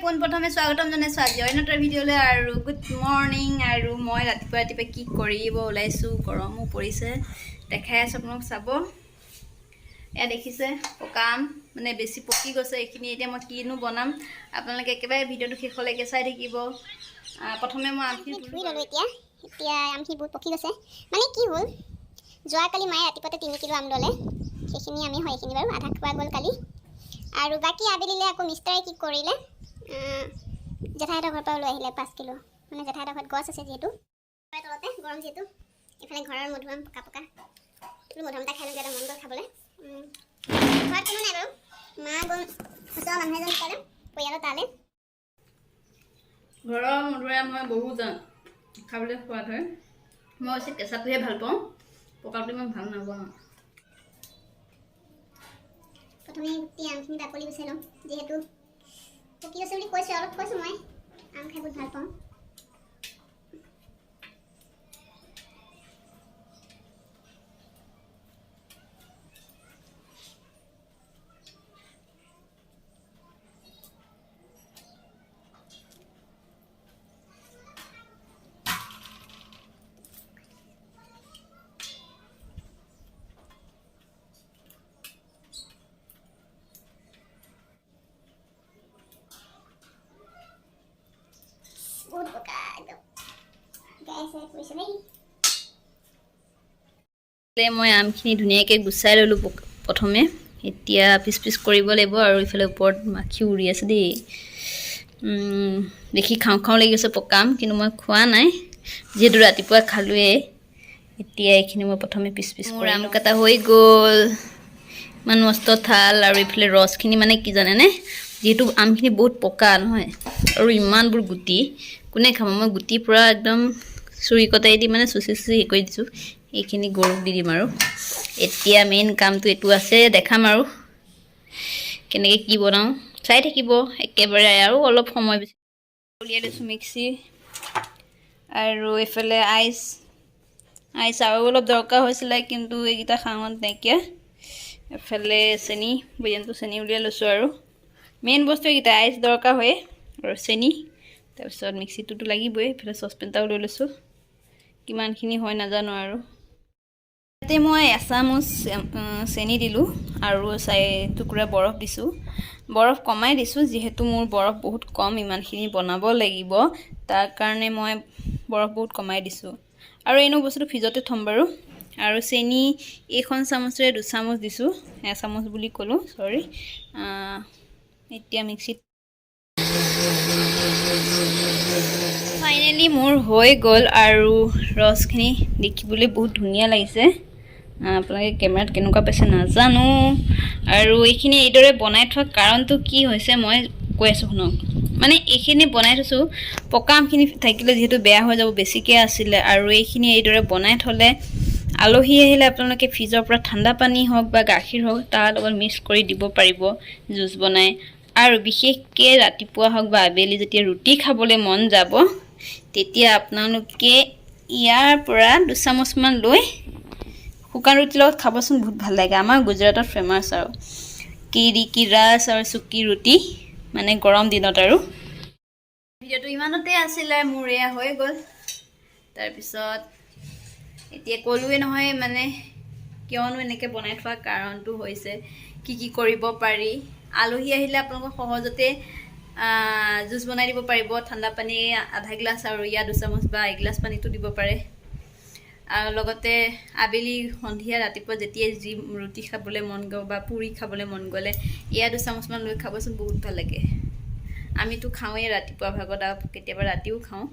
পোনপ্ৰথমে স্বাগতম জনাইছোঁ আজি অন্যতৰ ভিডিঅ'লৈ আৰু গুড মৰ্ণিং আৰু মই ৰাতিপুৱা কি কৰিব ওলাইছোঁ গৰমো পৰিছে দেখাই আছোঁ আপোনালোক চাব এয়া দেখিছে পকাম মানে বেছি পকি গৈছে এইখিনি এতিয়া মই কিনো বনাম আপোনালোকে একেবাৰে ভিডিঅ'টো শেষলৈকে চাই থাকিব প্ৰথমে মই আমখিনি ধুই ল'লোঁ এতিয়া আমখিনি বহুত পকি গৈছে মানে কি হ'ল যোৱাকালি মায়ে ৰাতিপুৱাতে 3 কিলো আম ল'লে সেইখিনি আমি হয় এইখিনি বাৰু আধা খোৱা গ'ল কালি আৰু বাকী আবেলিলে আকৌ মিষ্টাৰে কি কৰিলে জেঠাইহঁতৰ ঘৰৰ পৰা লৈ আহিলে 5 কিলো মানে জেঠাইহঁতৰ ঘৰত গছ আছে যিহেতু তলতে গৰম যিহেতু এইফালে ঘৰৰ মধুআম পকা পকা মধুআম এটা খাই ল'লে মন গ'ল খাবলৈ ঘৰত কোনো নাই বাৰু মা গ'ল ওচৰৰ মানুহ এজন ক'লে পৰিয়ালৰ তালৈ ঘৰৰ মধুআম মই বহুত খাবলৈ সোৱাদ হয় মই অৱশ্যে কেঁচাটোহে ভাল পাওঁ পকাটো ইমান ভাল নাপাওঁ প্ৰথমে গুটি আমখিনি বাকলি গুচাই লওঁ যিহেতু পকি আছে বুলি কৈছে অলপ কৈছোঁ মই আম খাই বহুত ভাল পাওঁ বহুত পকা একদম গাইছে কৈছে দেই মই আমখিনি ধুনীয়াকৈ গুচাই ল'লোঁ প্ৰথমে এতিয়া পিচ পিচ কৰিব লাগিব আৰু ইফালে ওপৰত মাখি উৰি আছে দেই দেখি খাওঁ খাওঁ লাগি গৈছে পকা আম কিন্তু মই খোৱা নাই যিহেতু ৰাতিপুৱা খালোঁৱেই এতিয়া এইখিনি মই প্ৰথমে পিচ পিচ কৰি আম কটা হৈ গ'ল ইমান মস্ত থাল আৰু এইফালে ৰসখিনি মানে কি জানেনে যিহেতু আমখিনি বহুত পকা নহয় আৰু ইমানবোৰ গুটি কোনে খাব মই গুটি পূৰা একদম চুৰি কটাই দি মানে চুচি চুচি কৰি দিছোঁ এইখিনি গৰুক দি দিম আৰু এতিয়া মেইন কামটো এইটো আছে দেখাম আৰু কেনেকৈ কি বনাওঁ চাই থাকিব একেবাৰে আৰু অলপ সময় বেছি উলিয়াই লৈছোঁ মিক্সি আৰু এইফালে আইচ আৰু অলপ দৰকাৰ হৈছিলে কিন্তু এইকেইটা খাঙত নাইকিয়া এফালে চেনি বৈয়ামটো চেনি উলিয়াই লৈছোঁ আৰু মেইন বস্তু এইকেইটা আইচ দৰকাৰ হয় আৰু চেনি তাৰপিছত মিক্সিটোতো লাগিবই এইফালে চচপেন এটাও লৈ লৈছোঁ কিমানখিনি হয় নাজানো আৰু ইয়াতে মই এচামুচ চেনি দিলোঁ আৰু 4 টুকুৰা বৰফ দিছোঁ বৰফ কমাই দিছোঁ যিহেতু মোৰ বৰফ বহুত কম ইমানখিনি বনাব লাগিব তাৰ কাৰণে মই বৰফ বহুত কমাই দিছোঁ আৰু এনেও বস্তুটো ফ্ৰিজতে থ'ম বাৰু আৰু চেনি এইখন চামুচেৰে 2 চামুচ দিছোঁ এচামুচ বুলি ক'লোঁ চৰি এতিয়া মিক্সিত ফাইনেলি মোৰ হৈ গ'ল আৰু ৰসখিনি দেখিবলৈ বহুত ধুনীয়া লাগিছে আপোনালোকে কেমেৰাত কেনেকুৱা পাইছে নাজানো আৰু এইখিনি এইদৰে বনাই থোৱা কাৰণটো কি হৈছে মই কৈ আছোঁ শুনক মানে এইখিনি বনাই থৈছোঁ পকা আমখিনি থাকিলে যিহেতু বেয়া হৈ যাব বেছিকৈ আছিলে আৰু এইখিনি এইদৰে বনাই থ'লে আলহী আহিলে আপোনালোকে ফ্ৰিজৰ পৰা ঠাণ্ডা পানী হওক বা গাখীৰ হওক তাৰ লগত মিক্স কৰি দিব পাৰিব জুচ বনাই আৰু বিশেষকৈ ৰাতিপুৱা হওক বা আবেলি যেতিয়া ৰুটি খাবলৈ মন যাব তেতিয়া আপোনালোকে ইয়াৰ পৰা 2 চামুচমান লৈ শুকান ৰুটিৰ লগত খাবচোন বহুত ভাল লাগে আমাৰ গুজৰাটত ফেমাছ আৰু কি ৰাছ আৰু চুকি ৰুটি মানে গৰম দিনত আৰু ভিডিঅ'টো ইমানতে আছিলে মোৰ এয়া হৈ গ'ল তাৰপিছত এতিয়া ক'লোৱে নহয় মানে কিয়নো এনেকৈ বনাই থোৱা কাৰণটো হৈছে কি কৰিব পাৰি আলহী আহিলে আপোনালোকক সহজতে জুচ বনাই দিব পাৰিব ঠাণ্ডা পানী আধা গিলাচ আৰু ইয়াত 2 চামুচ বা 1 গিলাচ পানীটো দিব পাৰে আৰু লগতে আবেলি সন্ধিয়া ৰাতিপুৱা যেতিয়াই যি ৰুটি খাবলৈ মন গ'ল বা পুৰি খাবলৈ মন গ'লে এয়া 2 চামুচমান লৈ খাবচোন বহুত ভাল লাগে আমিতো খাওঁৱেই ৰাতিপুৱা ভাগত আৰু কেতিয়াবা ৰাতিও খাওঁ